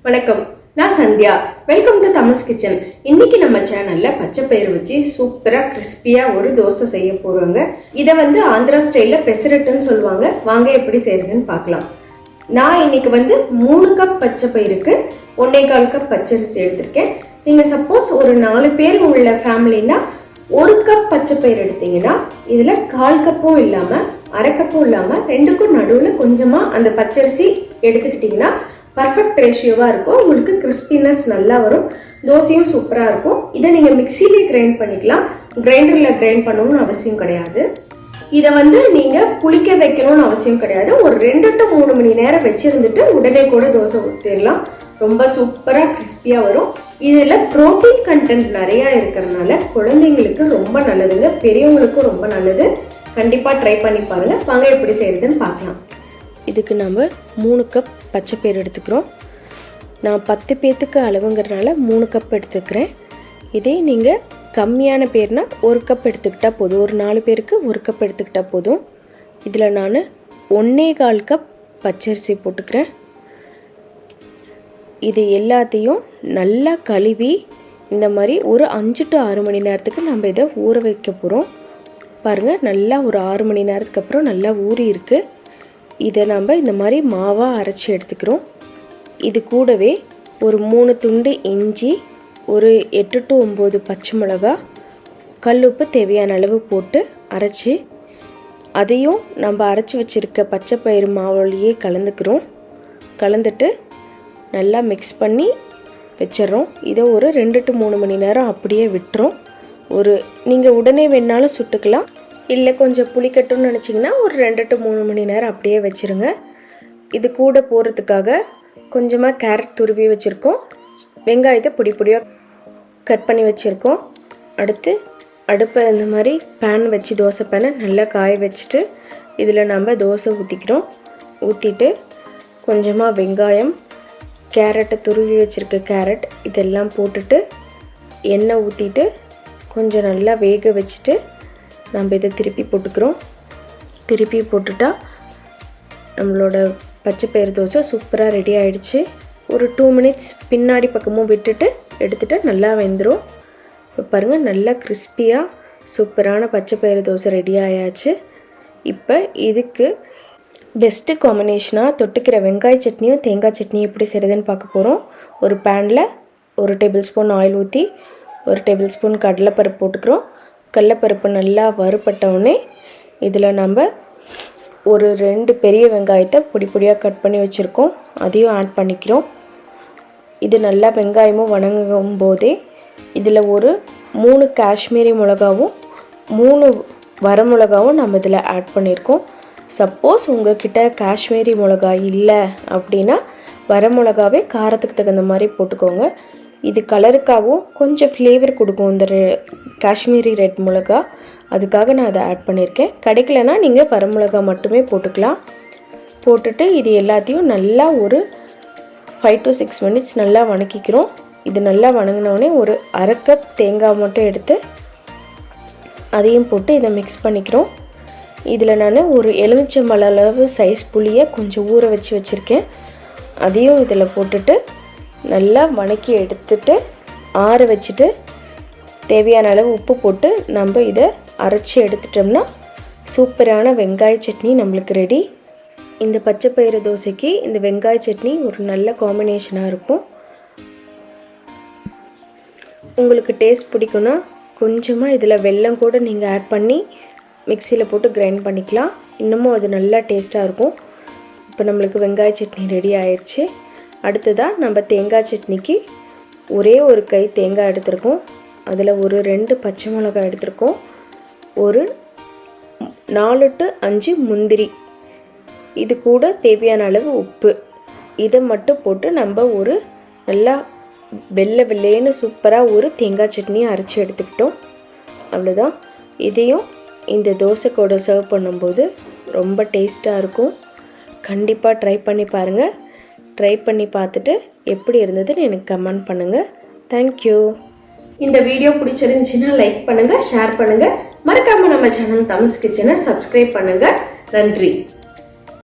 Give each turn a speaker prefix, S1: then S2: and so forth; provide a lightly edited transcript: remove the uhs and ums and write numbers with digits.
S1: வணக்கம், நான் Sandhya. Welcome to Thamas kitchen. இன்னைக்கு நம்ம சேனல்ல பச்சை பயிறு வச்சு சூப்பரா கிறிஸ்பியா ஒரு தோசை செய்ய போறோங்க. இதை ஆந்திரா ஸ்டைல்ல பெசரட்டுன்னு சொல்லுவாங்க. வாங்க எப்படி செய்யறதுன்னு பார்க்கலாம். நான் இன்னைக்கு 3 கப் பச்சை பயிருக்கு 1.25 கப் பச்சரிசி எடுத்திருக்கேன். நீங்க சப்போஸ் ஒரு 4 பேர் உள்ள ஃபேமிலினா 1 கப் பச்சை பயிர் எடுத்தீங்கன்னா இதுல 1/4 கப்பும் இல்லாம 1/2 கப்பும் இல்லாம 2க்கும் நடுவுல கொஞ்சமா அந்த பச்சரிசி எடுத்துக்கிட்டீங்கன்னா பர்ஃபெக்ட் ரேஷியோவா இருக்கும். உங்களுக்கு கிறிஸ்பினஸ் நல்லா வரும், தோசையும் சூப்பரா இருக்கும். இதை நீங்க மிக்சியிலே கிரைண்ட் பண்ணிக்கலாம், கிரைண்டர்ல கிரைண்ட் பண்ணணும்னு அவசியம் கிடையாது. இதை நீங்க புளிக்க வைக்கணும்னு அவசியம் கிடையாது. ஒரு 2 to 3 மணி நேரம் வச்சிருந்துட்டு உடனே கூட தோசை ஊற்றிடலாம். ரொம்ப சூப்பரா கிறிஸ்பியா வரும். இதுல புரோட்டீன் கண்டென்ட் நிறைய இருக்கிறதுனால குழந்தைங்களுக்கு ரொம்ப நல்லதுங்க, பெரியவங்களுக்கும் ரொம்ப நல்லது. கண்டிப்பா ட்ரை பண்ணி பாருங்க. வாங்க எப்படி செய்யறதுன்னு பார்க்கலாம். இதுக்கு நம்ம 3 கப் பச்சை பயிறு எடுத்துக்கிறோம். நான் 10 பேத்துக்கு அளவுங்கிறதுனால 3 கப் எடுத்துக்கிறேன். இதே நீங்கள் கம்மியான பேர்னா 1 கப் எடுத்துக்கிட்டால் போதும். ஒரு 4 பேருக்கு 1 கப் எடுத்துக்கிட்டால் போதும். இதில் நான் 1.25 கப் பச்சரிசி போட்டுக்கிறேன். இது எல்லாத்தையும் நல்லா கழுவி இந்த மாதிரி ஒரு 5 to 6 மணி நேரத்துக்கு நம்ம இதை ஊற வைக்க போகிறோம். பாருங்கள், நல்லா ஒரு 6 மணி நேரத்துக்கு அப்புறம் நல்லா ஊறி இருக்குது. இதை நம்ம இந்த மாதிரி மாவாக அரைச்சி எடுத்துக்கிறோம். இது கூடவே ஒரு 3 துண்டு இஞ்சி, ஒரு 8 to 9 பச்சை மிளகா, கல்லுப்பு தேவையான அளவு போட்டு அரைச்சி அதையும் நம்ம அரைச்சி வச்சுருக்க பச்சை பயிறு மாவுலையே கலந்துட்டு நல்லா மிக்ஸ் பண்ணி வச்சிடறோம். இதை ஒரு 2 to 3 மணி நேரம் அப்படியே விட்டுறோம். நீங்கள் உடனே வேணாலும் சுட்டுக்கலாம், இல்லை கொஞ்சம் புளிக்கட்டும்னு நினச்சிங்கன்னா ஒரு 2 to 3 மணி நேரம் அப்படியே வச்சுருங்க. இது கூட போகிறதுக்காக கொஞ்சமாக கேரட் துருவி வச்சுருக்கோம், வெங்காயத்தை பொடியாக கட் பண்ணி வச்சுருக்கோம். அடுத்து அடுப்பை இந்த மாதிரி பேன் வச்சு தோசை பேனை நல்லா காய வச்சுட்டு இதில் நம்ம தோசை ஊற்றிட்டு கொஞ்சமாக வெங்காயம், கேரட்டை துருவி வச்சுருக்க கேரட் இதெல்லாம் போட்டுட்டு எண்ணெய் ஊற்றிட்டு கொஞ்சம் நல்லா வேக வச்சுட்டு நம்ம இதை திருப்பி போட்டுட்டா நம்மளோட பச்சை பயிறு தோசை சூப்பராக ரெடி ஆகிடுச்சு. ஒரு 2 மினிட்ஸ் பின்னாடி பக்கமும் விட்டுட்டு எடுத்துகிட்டு நல்லா வெந்துடும். இப்போ பாருங்கள், நல்லா கிறிஸ்பியாக சூப்பரான பச்சை பயிறு தோசை ரெடி ஆயாச்சு. இப்போ இதுக்கு பெஸ்ட்டு காம்பினேஷனாக தொட்டுக்கிற வெங்காய சட்னியும் தேங்காய் சட்னியும் எப்படி செய்கிறதுன்னு பார்க்க போகிறோம். ஒரு பேனில் 1 டேபிள் ஸ்பூன் ஆயில் ஊற்றி 1 டேபிள் ஸ்பூன் கடலைப்பருப்பு போட்டுக்கிறோம். கடலைப்பருப்பு நல்லா வறுபட்டவுடனே இதில் நம்ம ஒரு 2 பெரிய வெங்காயத்தை பொடியாக கட் பண்ணி வச்சுருக்கோம், அதையும் ஆட் பண்ணிக்கிறோம். இது நல்லா வெங்காயமும் வணங்கும் போதே இதில் ஒரு 3 காஷ்மீரி மிளகாவும் 3 வரமிளகாவும் நம்ம இதில் ஆட் பண்ணியிருக்கோம். சப்போஸ் உங்கள்கிட்ட காஷ்மீரி மிளகா இல்லை அப்படின்னா வரமிளகாவே காரத்துக்கு தகுந்த மாதிரி போட்டுக்கோங்க. இது கலருக்காகவும் கொஞ்சம் ஃப்ளேவர் கொடுக்கும் இந்த காஷ்மீரி ரெட் மிளகா, அதுக்காக நான் அதை ஆட் பண்ணியிருக்கேன். கிடைக்கலனா நீங்கள் வரமிளகா மட்டுமே போட்டுக்கலாம். போட்டுட்டு இது எல்லாத்தையும் நல்லா ஒரு 5 to 6 மினிட்ஸ் நல்லா வணக்கிக்கிறோம். இது நல்லா வணங்கினோடனே ஒரு 1/2 கப் தேங்காய் மட்டும் எடுத்து அதையும் போட்டு இதை மிக்ஸ் பண்ணிக்கிறோம். இதில் நான் ஒரு எலுமிச்சம்பழ அளவு சைஸ் புளியை கொஞ்சம் ஊற வச்சுருக்கேன், அதையும் இதில் போட்டுட்டு நல்லா வணக்கி எடுத்துட்டு ஆற வச்சுட்டு தேவையான அளவு உப்பு போட்டு நம்ம இதை அரைச்சி எடுத்துட்டோம்னா சூப்பரான வெங்காய சட்னி நம்மளுக்கு ரெடி. இந்த பச்சை பயிறு தோசைக்கு இந்த வெங்காய சட்னி ஒரு நல்ல காம்பினேஷனாக இருக்கும். உங்களுக்கு டேஸ்ட் பிடிக்குன்னா கொஞ்சமாக இதில் வெல்லம் கூட நீங்கள் ஆட் பண்ணி மிக்சியில் போட்டு கிரைண்ட் பண்ணிக்கலாம், இன்னமும் அது நல்லா டேஸ்ட்டாக இருக்கும். இப்போ நம்மளுக்கு வெங்காய சட்னி ரெடி ஆயிடுச்சு. அடுத்ததாக நம்ம தேங்காய் சட்னிக்கு ஒரே ஒரு கை தேங்காய் எடுத்துருக்கோம், அதில் ஒரு 2 பச்சை மிளகாய் எடுத்துருக்கோம், ஒரு 4 to 5 முந்திரி, இது கூட தேவையான அளவு உப்பு, இதை மட்டும் போட்டு நம்ம ஒரு நல்லா வெள்ளைன்னு சூப்பராக ஒரு தேங்காய் சட்னியை அரைச்சி எடுத்துக்கிட்டோம். அவ்வளோதான். இதையும் இந்த தோசை கூட சர்வ் பண்ணும்போது ரொம்ப டேஸ்ட்டாக இருக்கும். கண்டிப்பாக ட்ரை பண்ணி பாருங்கள். ட்ரை பண்ணி பார்த்துட்டு எப்படி இருந்ததுன்னு எனக்கு கமெண்ட் பண்ணுங்கள். தேங்க்யூ. இந்த வீடியோ பிடிச்சிருந்துச்சின்னா லைக் பண்ணுங்கள், ஷேர் பண்ணுங்கள். மறக்காமல் நம்ம சேனல் தமஸ் கிச்சனை சப்ஸ்கிரைப் பண்ணுங்கள். நன்றி.